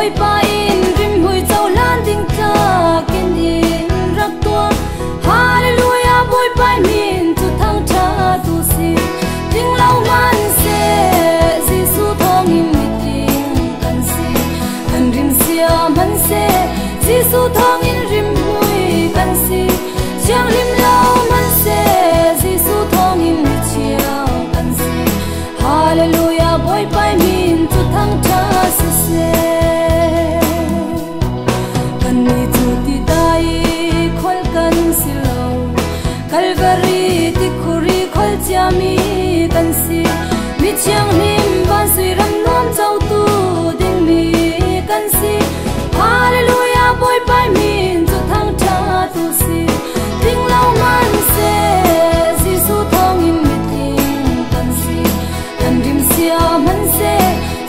boy pa in rim hui chau lan ding ta kin in rak tua hallelujah boy pa min tu thang tha tu si ding lau man se Giêsu thong in meeting kan si kan rim sia man se Giêsu thong in rim hui kan si chiang lim lau man se Giêsu thong in mi chiao kan si hallelujah boy pa min tu thang tha se se Calvary ti khuri khol chami kan si mi chiang nim ban sui ram nom chau tu ding mi kan si hallelujah boy pai min chu thang tha tu si ding lau man se Giêsu thong in mi ting kan si kan rim sia man se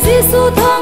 Giêsu thong